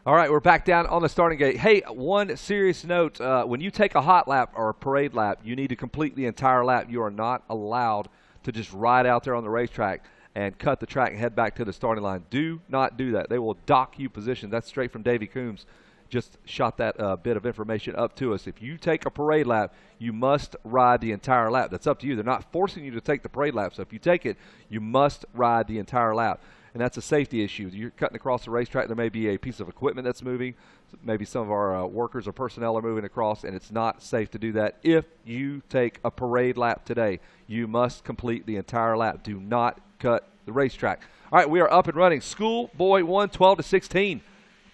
All right, we're back down on the starting gate. Hey, one serious note. When you take a hot lap or a parade lap, you need to complete the entire lap. You are not allowed to just ride out there on the racetrack and cut the track and head back to the starting line. Do not do that. They will dock you position. That's straight from Davey Coombs. Just shot that bit of information up to us. If you take a parade lap, you must ride the entire lap. That's up to you. They're not forcing you to take the parade lap. So if you take it, you must ride the entire lap. And that's a safety issue. You're cutting across the racetrack. There may be a piece of equipment that's moving. Maybe some of our workers or personnel are moving across, and it's not safe to do that. If you take a parade lap today, you must complete the entire lap. Do not cut the racetrack. All right, we are up and running. Schoolboy 1, 12-16.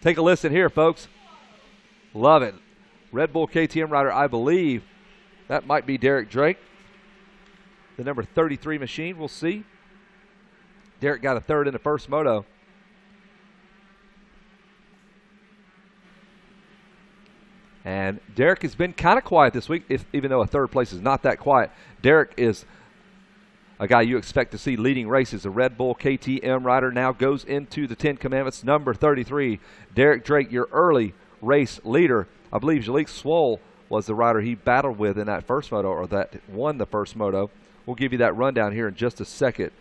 Take a listen here, folks. Love it. Red Bull KTM rider, I believe that might be Derek Drake. The number 33 machine, we'll see. Derek got a third in the first moto. And Derek has been kind of quiet this week, even though a third place is not that quiet. Derek is a guy you expect to see leading races. The Red Bull KTM rider now goes into the 10 Commandments, number 33. Derek Drake, your early race leader. I believe Jalik Swoll was the rider he battled with in that first moto, or that won the first moto. We'll give you that rundown here in just a second.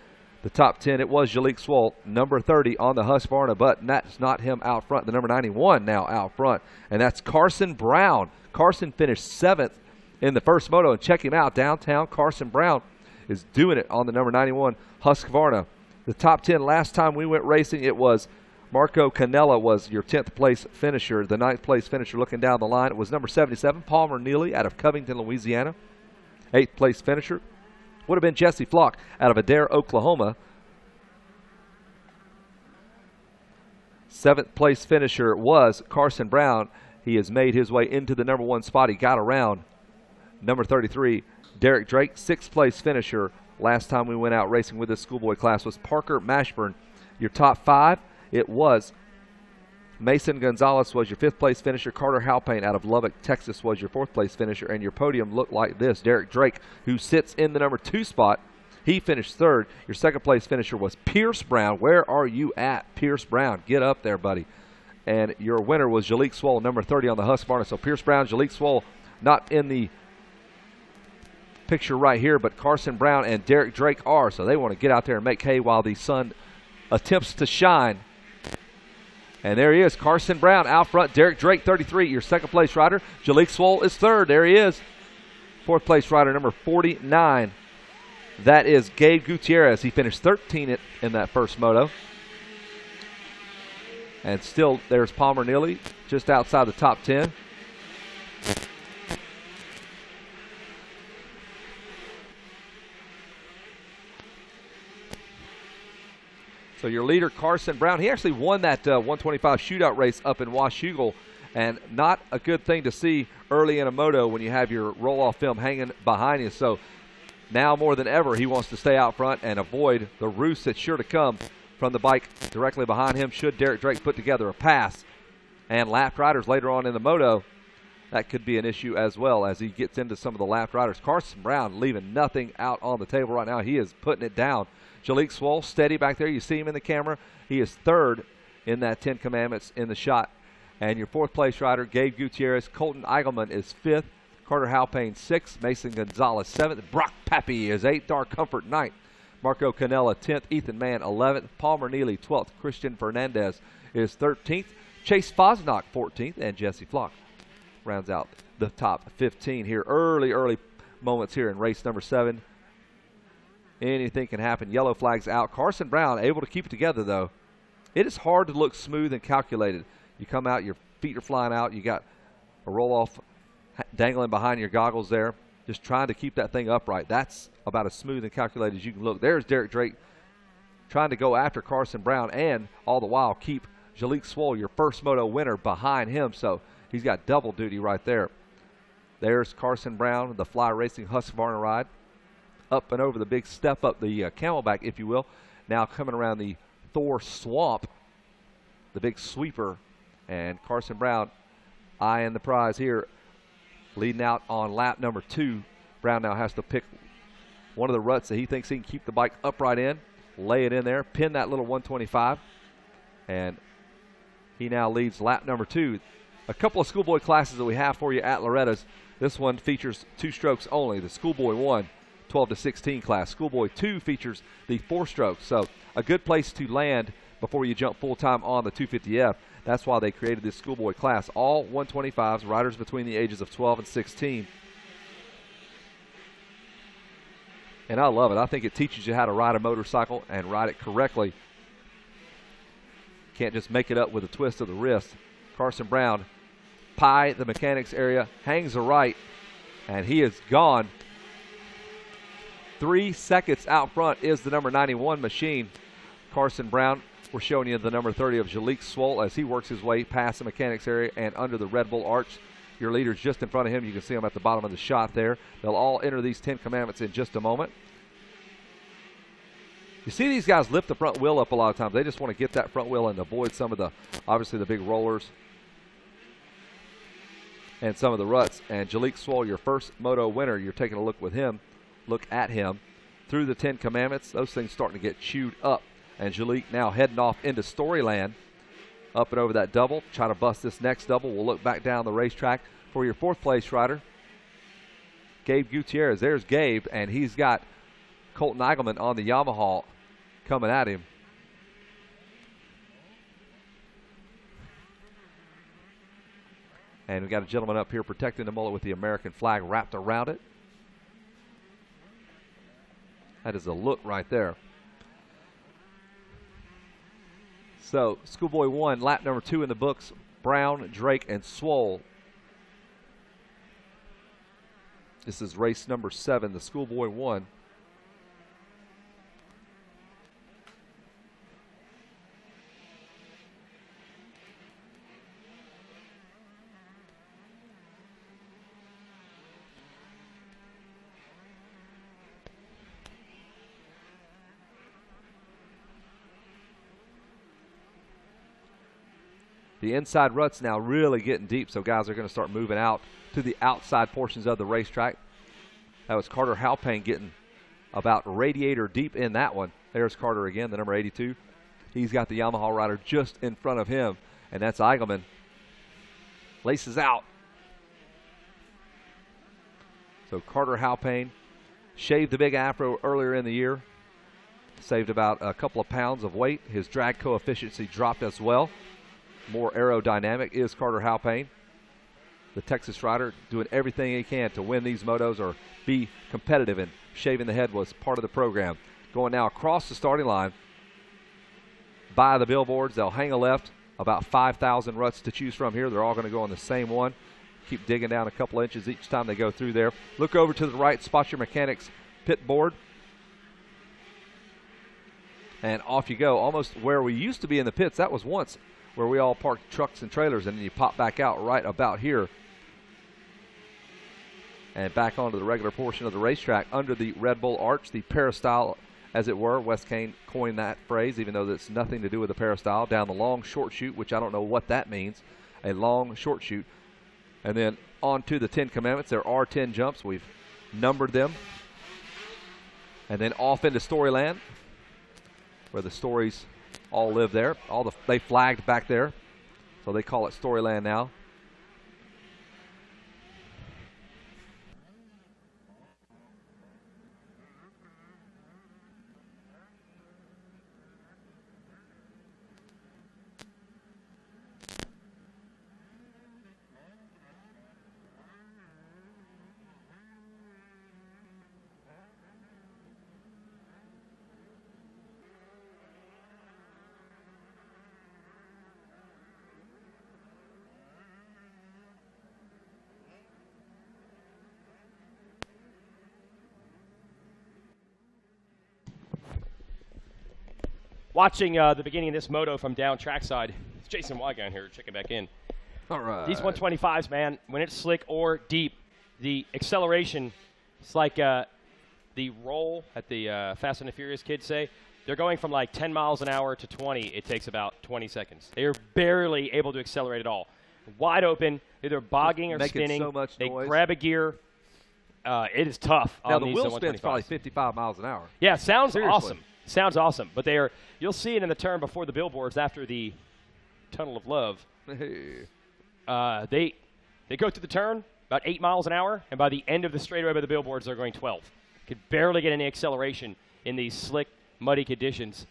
The top 10, it was Jalik Swoll, number 30 on the Husqvarna, but that's not him out front. The number 91 now out front, and that's Carson Brown. Carson finished 7th in the first moto, and check him out downtown. Carson Brown is doing it on the number 91 Husqvarna. The top 10, last time we went racing, it was Marco Canella was your 10th place finisher. The 9th place finisher looking down the line, it was number 77, Palmer Neely out of Covington, Louisiana. 8th place finisher would have been Jesse Flock out of Adair, Oklahoma. 7th place finisher was Carson Brown. He has made his way into the number 1 spot. He got around number 33, Derek Drake. 6th place finisher last time we went out racing with this schoolboy class was Parker Mashburn. Your top 5, it was Mason Gonzalez was your 5th place finisher. Carter Halpane out of Lubbock, Texas was your 4th place finisher. And your podium looked like this. Derek Drake, who sits in the number 2 spot, he finished 3rd. Your 2nd place finisher was Pierce Brown. Where are you at, Pierce Brown? Get up there, buddy. And your winner was Jalik Swoll, number 30 on the Husqvarna. So Pierce Brown, Jalik Swoll, not in the picture right here, but Carson Brown and Derek Drake are. So they want to get out there and make hay while the sun attempts to shine. And there he is, Carson Brown out front. Derek Drake, 33, your 2nd place rider. Jalik Swoll is 3rd. There he is. 4th place rider, number 49. That is Gabe Gutierrez. He finished 13th in that first moto. And still, there's Palmer Neely, just outside the top 10. So your leader, Carson Brown, he actually won that 125 shootout race up in Washougal, and not a good thing to see early in a moto when you have your roll-off film hanging behind you. So now more than ever, he wants to stay out front and avoid the roost that's sure to come from the bike directly behind him should Derek Drake put together a pass. And lapped riders later on in the moto, that could be an issue as well as he gets into some of the lapped riders. Carson Brown leaving nothing out on the table right now. He is putting it down. Jalik Swoll steady back there. You see him in the camera. He is 3rd in that 10 Commandments in the shot. And your 4th place rider, Gabe Gutierrez. Colton Eigelman is 5th. Carter Halpane 6th. Mason Gonzalez 7th. Brock Pappy is 8th. Dark Comfort 9th. Marco Canella 10th. Ethan Mann 11th. Palmer Neely 12th. Christian Fernandez is 13th. Chase Fosnock 14th. And Jesse Flock rounds out the top 15 here. Early moments here in race number 7. Anything can happen. Yellow flags out. Carson Brown able to keep it together, though. It is hard to look smooth and calculated. You come out, your feet are flying out. You got a roll-off dangling behind your goggles there. Just trying to keep that thing upright. That's about as smooth and calculated as you can look. There's Derek Drake trying to go after Carson Brown and all the while keep Jalik Swoll, your first moto winner, behind him. So he's got double duty right there. There's Carson Brown, the Fly Racing Husqvarna ride. Up and over the big step up, the camelback, if you will. Now coming around the Thor Swamp, the big sweeper. And Carson Brown eyeing the prize here, leading out on lap number 2. Brown now has to pick one of the ruts that he thinks he can keep the bike upright in, lay it in there, pin that little 125, and He now leads lap number 2. A couple of Schoolboy classes that we have for you at Loretta's. This one features 2 strokes only. The Schoolboy 1, 12 to 16 class. Schoolboy 2 features the 4 strokes. So a good place to land before you jump full-time on the 250F. That's why they created this Schoolboy class. All 125s, riders between the ages of 12 and 16. And I love it. I think it teaches you how to ride a motorcycle and ride it correctly. Can't just make it up with a twist of the wrist. Carson Brown, pie the mechanics area, hangs a right, and he is gone. 3 seconds out front is the number 91 machine. Carson Brown, we're showing you the number 30 of Jalik Swoll as he works his way past the mechanics area and under the Red Bull arch. Your leader's just in front of him. You can see him at the bottom of the shot there. They'll all enter these 10 commandments in just a moment. You see these guys lift the front wheel up a lot of times. They just want to get that front wheel and avoid some of the, obviously the big rollers and some of the ruts. And Jalik Swoll, your first moto winner, you're taking a look at him through the 10 commandments. Those things starting to get chewed up. And Jalik now heading off into Storyland, up and over that double. Try to bust this next double. We'll look back down the racetrack for your 4th place rider, Gabe Gutierrez. There's Gabe, and he's got Colton Eigelman on the Yamaha coming at him. And we got a gentleman up here protecting the mullet with the American flag wrapped around it. That is a look right there. So, Schoolboy 1, lap number 2 in the books. Brown, Drake, and Swoll. This is race number 7, the Schoolboy 1. The inside rut's now really getting deep, so guys are going to start moving out to the outside portions of the racetrack. That was Carter Halpane getting about radiator deep in that one. There's Carter again, the number 82. He's got the Yamaha rider just in front of him, and that's Eigelman. Laces out. So Carter Halpane shaved the big afro earlier in the year. Saved about a couple of pounds of weight. His drag coefficiency dropped as well. More aerodynamic is Carter Halpane. The Texas rider doing everything he can to win these motos or be competitive, and shaving the head was part of the program. Going now across the starting line by the billboards. They'll hang a left, about 5,000 ruts to choose from here. They're all going to go on the same one. Keep digging down a couple inches each time they go through there. Look over to the right, spot your mechanics pit board. And off you go, almost where we used to be in the pits. That was once where we all parked trucks and trailers, and then you pop back out right about here and back onto the regular portion of the racetrack under the Red Bull arch, the peristyle, as it were. Wes Kane coined that phrase, even though that's nothing to do with the peristyle. Down the long short chute, which I don't know what that means, a long short chute. And then on to the 10 commandments. There are 10 jumps. We've numbered them. And then off into Storyland, where the stories all live there. They flagged back there, so they call it Storyland now. Watching the beginning of this moto from down trackside, it's Jason Wygan here checking back in. All right. These 125s, man, when it's slick or deep, the acceleration, it's like the roll at the Fast and the Furious kids say. They're going from like 10 miles an hour to 20. It takes about 20 seconds. They're barely able to accelerate at all. Wide open, either bogging or making spinning. So much they noise. Grab a gear. It is tough. Now on the these wheel spin's probably 55 miles an hour. Yeah, sounds Seriously. awesome. Sounds awesome. But you'll see it in the turn before the billboards after the tunnel of love. Hey. They go through the turn about 8 miles an hour, and by the end of the straightaway by the billboards, they're going 12. Could barely get any acceleration in these slick, muddy conditions.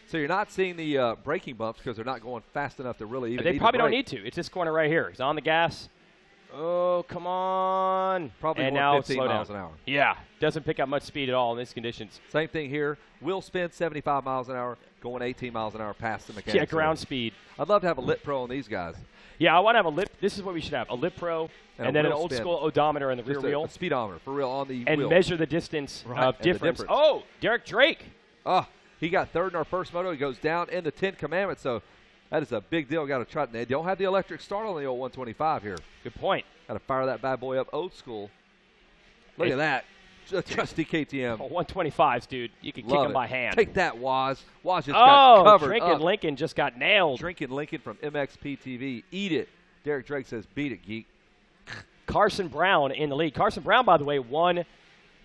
So you're not seeing the braking bumps because they're not going fast enough to really even. They probably don't need to. It's this corner right here. He's on the gas. Oh, come on. Probably and going now 15 slow miles down. an hour. Yeah, doesn't pick up much speed at all in these conditions. Same thing here. Wheel spin 75 miles an hour, going 18 miles an hour past the mechanics. Yeah, ground speed. I'd love to have a Lit Pro on these guys. Yeah, I want to have a Lit. This is what we should have: a Lit Pro, and then an wheel old spin. school odometer in the rear Just wheel, a speedometer for real on the and wheel. measure the distance Right, of and the difference. difference. Oh, Derek Drake. Oh, he got third in our first moto. He goes down in the 10 commandments. So that is a big deal. Got to try. They don't have the electric start on the old 125 here. Good point. Got to fire that bad boy up old school. Look at that. Trusty KTM. Oh, 125s, dude. You can kick Love them it. by hand. Take that, Waz. Waz just got covered Drinking up. Lincoln just got nailed. Drinking Lincoln from MXP TV. Eat it. Derek Drake says, beat it, geek. Carson Brown in the lead. Carson Brown, by the way, won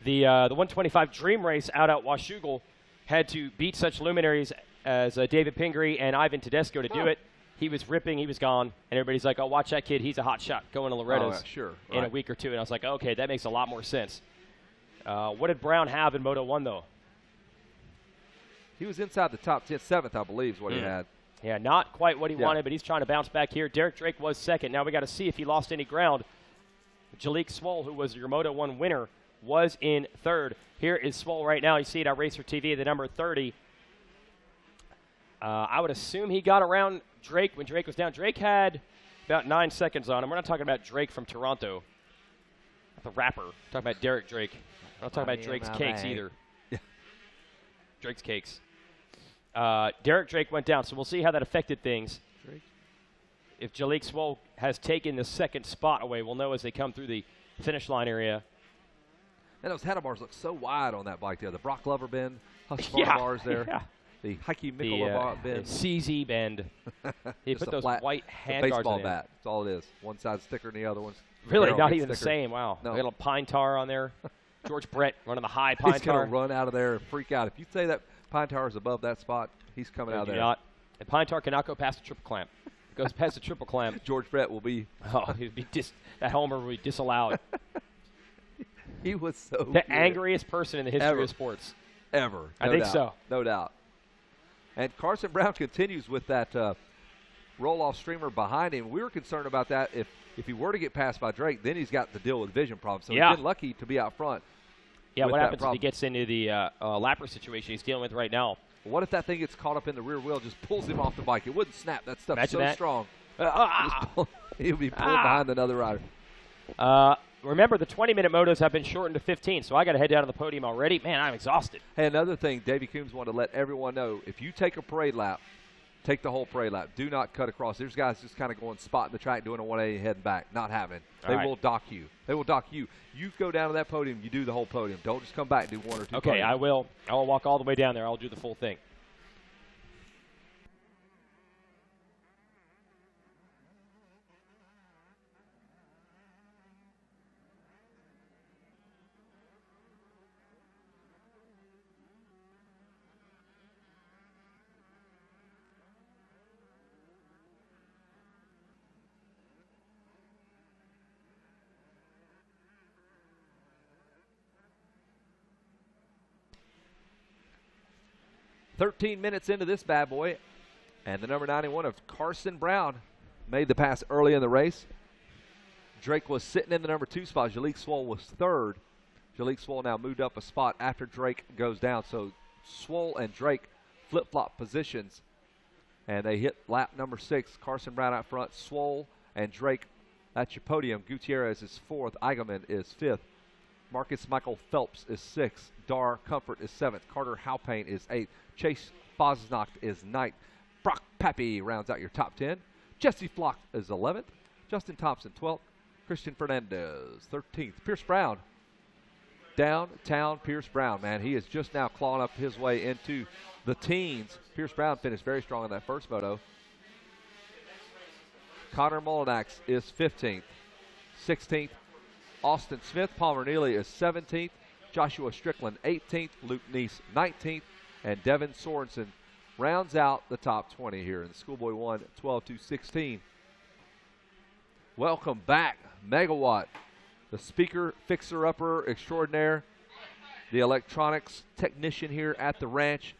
the 125 Dream Race out at Washougal. Had to beat such luminaries as David Pingree and Ivan Tedesco to do it. He was ripping. He was gone. And everybody's like, oh, watch that kid. He's a hot shot going to Loretta's in a week or two. And I was like, okay, that makes a lot more sense. What did Brown have in Moto 1, though? He was inside the top 10, 7th, I believe, is what he had. Yeah, not quite what he wanted, but he's trying to bounce back here. Derek Drake was second. Now we got to see if he lost any ground. Jalik Swoll, who was your Moto 1 winner, was in third. Here is Swoll right now. You see it on Racer TV, the number 30. I would assume he got around Drake when Drake was down. Drake had about 9 seconds on him. We're not talking about Drake from Toronto, the rapper. We're talking about Derek Drake. We're not talking about Drake's cakes either. Drake's cakes. Derek Drake went down, so we'll see how that affected things. If Jalik Swoll has taken the second spot away, we'll know as they come through the finish line area. And those handlebars look so wide on that bike there. The Brock Lover bend, Husqvarna bars there. Yeah. The Heike Mikkel bend. The CZ bend. He put those white hand guards baseball in. bat. That's all it is. One side's thicker than the other one's. Really, not even the same. Wow. No. A little pine tar on there. George Brett running the high pine tar. He's going to run out of there and freak out. If you say that pine tar is above that spot, he's coming out of there. Not. And pine tar cannot go past the triple clamp. It goes past the triple clamp. George Brett will be. Oh, that homer will be disallowed. He was so the good. angriest person in the history of sports. Ever. I think so. No doubt. And Carson Brown continues with that roll-off streamer behind him. We were concerned about that. If he were to get passed by Drake, then he's got to deal with vision problems. So he's been lucky to be out front. Yeah, what happens if he gets into the lapper situation he's dealing with right now? What if that thing gets caught up in the rear wheel, just pulls him off the bike? It wouldn't snap. That stuff's Imagine so that. strong. He would be pulled behind another rider. Remember, the 20-minute motos have been shortened to 15, so I got to head down to the podium already. Man, I'm exhausted. Hey, another thing, Davey Coombs wanted to let everyone know, if you take a parade lap, take the whole parade lap. Do not cut across. There's guys just kind of going spotting the track, doing a 180 heading back. Not having. They will dock you. They will dock you. You go down to that podium, you do the whole podium. Don't just come back and do one or two Okay, podiums. I will. I will walk all the way down there. I'll do the full thing. "13 minutes into this bad boy, and the number 91 of Carson Brown made the pass early in the race. Drake was sitting in the number 2 spot. Jalik Swoll was third. Jalik Swoll now moved up a spot after Drake goes down. So Swoll and Drake flip-flop positions, and they hit lap number 6. Carson Brown out front. Swoll and Drake, that's your podium. Gutierrez is 4th. Eigenman is 5th. Marcus Michael Phelps is 6th. Dar Comfort is 7th. Carter Halpane is 8th. Chase Bosnacht is 9th. Brock Pappy rounds out your top 10. Jesse Flock is 11th. Justin Thompson 12th. Christian Fernandez 13th. Pierce Brown, downtown Pierce Brown, man. He is just now clawing up his way into the teens. Pierce Brown finished very strong in that first moto. Connor Molinax is 15th. 16th, Austin Smith. Palmer Neely is 17th. Joshua Strickland 18th. Luke Neese 19th. And Devin Sorensen rounds out the top 20 here in the Schoolboy 1 12-16. Welcome back, Megawatt, the speaker fixer-upper extraordinaire, the electronics technician here at the ranch,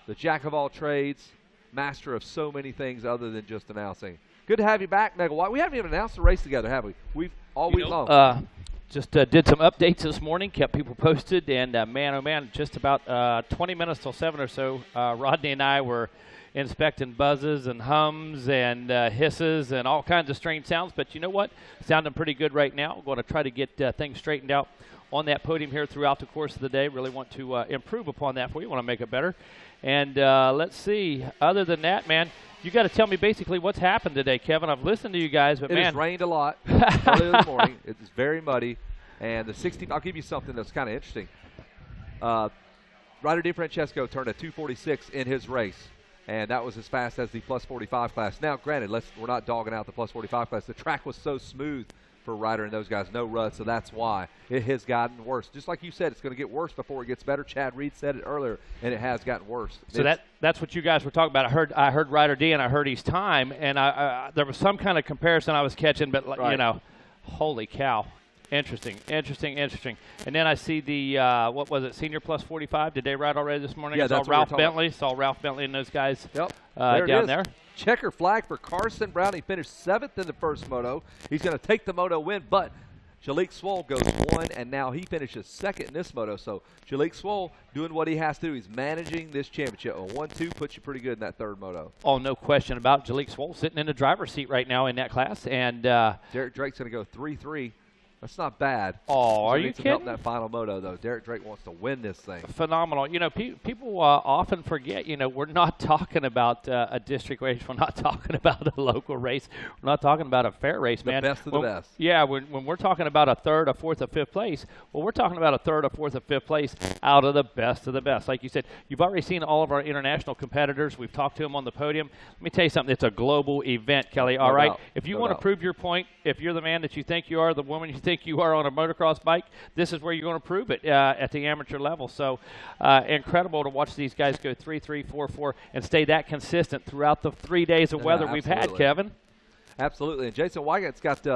the jack of all trades, master of so many things other than just announcing. Good to have you back, Megawatt. We haven't even announced the race together, have we? We've all week long. Just did some updates this morning, kept people posted, and man, oh man, just about 20 minutes till 7 or so, Rodney and I were inspecting buzzes and hums and hisses and all kinds of strange sounds. But you know what? Sounding pretty good right now. We're going to try to get things straightened out on that podium here throughout the course of the day. Really want to improve upon that for you. Want to make it better. And let's see. Other than that, man, you got to tell me basically what's happened today, Kevin. I've listened to you guys, but it has rained a lot early this morning. It's very muddy. And the 16, I'll give you something that's kind of interesting. Ryder DiFrancesco turned a 2:46 in his race, and that was as fast as the plus 45 class. Now, granted, we're not dogging out the plus 45 class. The track was so smooth for Ryder and those guys, no ruts, so that's why it has gotten worse. Just like you said, it's going to get worse before it gets better. Chad Reed said it earlier, and it has gotten worse. So that's what you guys were talking about. I heard Ryder D, and I heard his time, and there was some kind of comparison I was catching, but right. You know, holy cow. Interesting. And then I see the, what was it, Senior Plus 45? Did they ride already this morning? Yeah, I saw Ralph Bentley and those guys down there. Checker flag for Carson Brown. He finished 7th in the first moto. He's going to take the moto win, but Jalek Swoll goes 1, and now he finishes 2nd in this moto. So Jalek Swoll doing what he has to do. He's managing this championship. A 1-2 puts you pretty good in that third moto. Oh, no question about Jalek Swoll sitting in the driver's seat right now in that class. And Derek Drake's going to go 3-3. That's not bad. Oh, are you kidding? Help in that final moto, though. Derek Drake wants to win this thing. Phenomenal. You know, people often forget, you know, we're not talking about a district race. We're not talking about a local race. We're not talking about a fair race, man. The best of the best. Yeah, when we're talking about a 3rd, a 4th, a 5th place, well, we're talking about a 3rd, a 4th, a 5th place out of the best of the best. Like you said, you've already seen all of our international competitors. We've talked to them on the podium. Let me tell you something. It's a global event, Kelly. All right? If you want to prove your point, if you're the man that you think you are, the woman you think you are on a motocross bike, this is where you're going to prove it at the amateur level. So incredible to watch these guys go 3-3, 4-4, and stay that consistent throughout the 3 days of weather we've had, Kevin. Absolutely. And Jason Weigett's got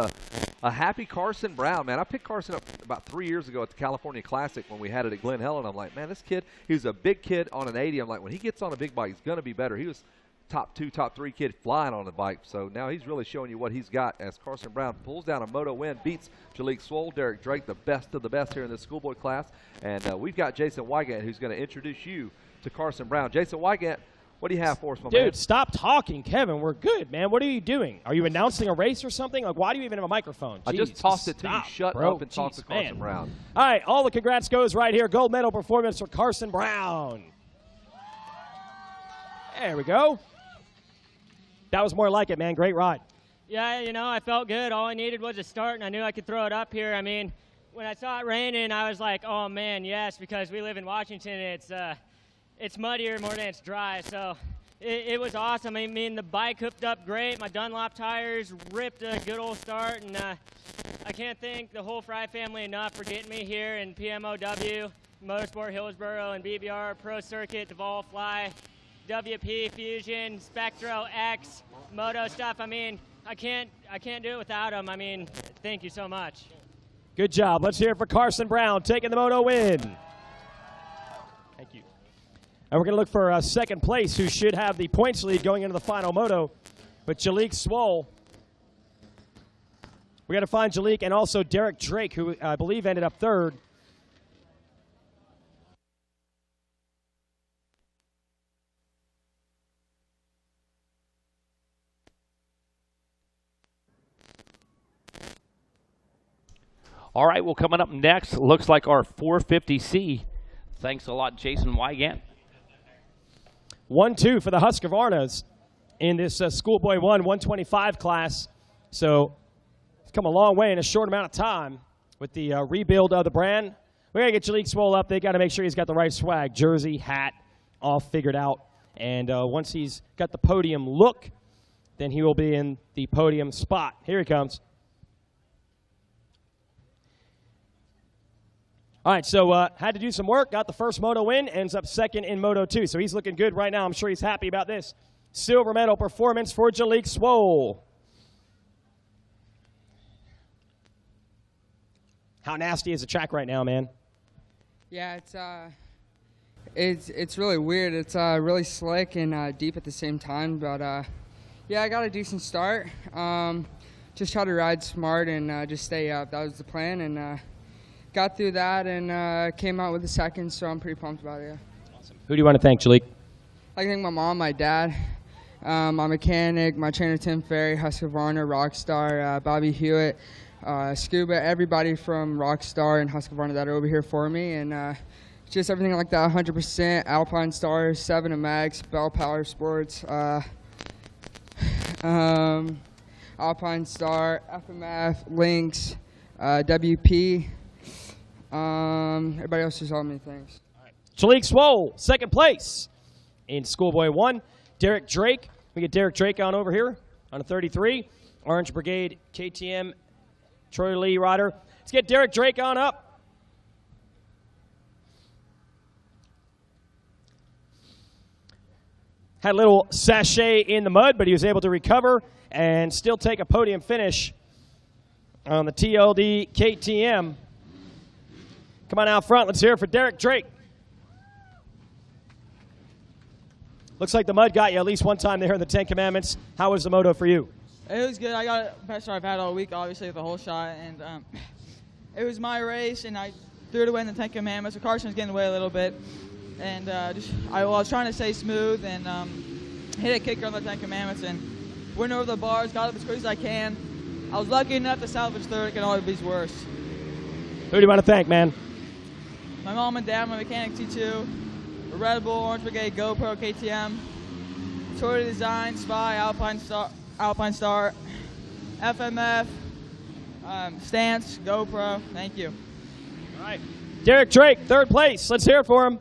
a happy Carson Brown, man. I picked Carson up about 3 years ago at the California Classic when we had it at Glen Helen. I'm like, man, this kid, he was a big kid on an 80. I'm like, when he gets on a big bike, he's going to be better. He was top 2, top 3 kid flying on the bike. So now he's really showing you what he's got as Carson Brown pulls down a moto win, beats Jalek Swoll, Derek Drake, the best of the best here in this Schoolboy class. And we've got Jason Weigett who's going to introduce you to Carson Brown. Jason Weigett, what do you have for us, my man? Dude, stop talking, Kevin. We're good, man. What are you doing? Are you announcing a race or something? Like, why do you even have a microphone? Jeez, I just tossed it to you. Shut bro. up and talk to Carson Brown. All right, all the congrats goes right here. Gold medal performance for Carson Brown. There we go. That was more like it, man. Great ride. Yeah, you know, I felt good. All I needed was a start, and I knew I could throw it up here. I mean, when I saw it raining, I was like, oh, man, yes, because we live in Washington. It's muddier more than it's dry, so it was awesome. I mean, the bike hooked up great. My Dunlop tires ripped a good old start, and I can't thank the whole Fry family enough for getting me here in PMOW, Motorsport Hillsboro, and BBR Pro Circuit, Devolve Fly, WP Fusion, Spectro X, Moto stuff. I mean, I can't do it without them. I mean, thank you so much. Good job. Let's hear it for Carson Brown taking the moto win. Thank you. And we're going to look for second place, who should have the points lead going into the final moto. But Jalek Swoll. We got to find Jalek and also Derek Drake, who I believe ended up 3rd. All right, well, coming up next, looks like our 450C. Thanks a lot, Jason Weigett. 1-2 for the Husqvarnas in this Schoolboy 125 class. So it's come a long way in a short amount of time with the rebuild of the brand. We got to get Jalek Swoll up. They got to make sure he's got the right swag, jersey, hat, all figured out. And once he's got the podium look, then he will be in the podium spot. Here he comes. All right, so had to do some work, got the first Moto win, ends up second in Moto 2. So he's looking good right now. I'm sure he's happy about this. Silver medal performance for Jalik Swole. How nasty is the track right now, man? Yeah, it's really weird. It's really slick and deep at the same time. But yeah, I got a decent start. Just try to ride smart and just stay up. That was the plan, and got through that and came out with a second. So I'm pretty pumped about it. Yeah. Awesome. Who do you want to thank, Jalik? I thank my mom, my dad, my mechanic, my trainer Tim Ferry, Husqvarna, Rockstar, Bobby Hewitt, Scuba, everybody from Rockstar and Husqvarna that are over here for me, and just everything like that. 100%. Alpine Stars, 7 Max, Bell Power Sports, Alpine Star, FMF, Lynx, WP. Everybody else just all many things. Jalik Swole, second place in Schoolboy 1. Derek Drake. We get Derek Drake on over here on a 33. Orange Brigade KTM Troy Lee rider. Let's get Derek Drake on up. Had a little sachet in the mud, but he was able to recover and still take a podium finish on the TLD KTM. Come on out front. Let's hear it for Derek Drake. Looks like the mud got you at least one time there in the 10 Commandments. How was the moto for you? It was good. I got the best start I've had all week, obviously, with the whole shot. And it was my race, and I threw it away in the 10 Commandments. So Carson was getting away a little bit. And I was trying to stay smooth and hit a kicker on the 10 Commandments and went over the bars, got up as quick as I can. I was lucky enough to salvage third. It can always be worse. Who do you want to thank, man? My mom and dad, my mechanic T2, Red Bull, Orange Brigade, GoPro, KTM, Toyota Design, Spy, Alpine Star, FMF, Stance, GoPro. Thank you. All right. Derek Drake, third place. Let's hear it for him.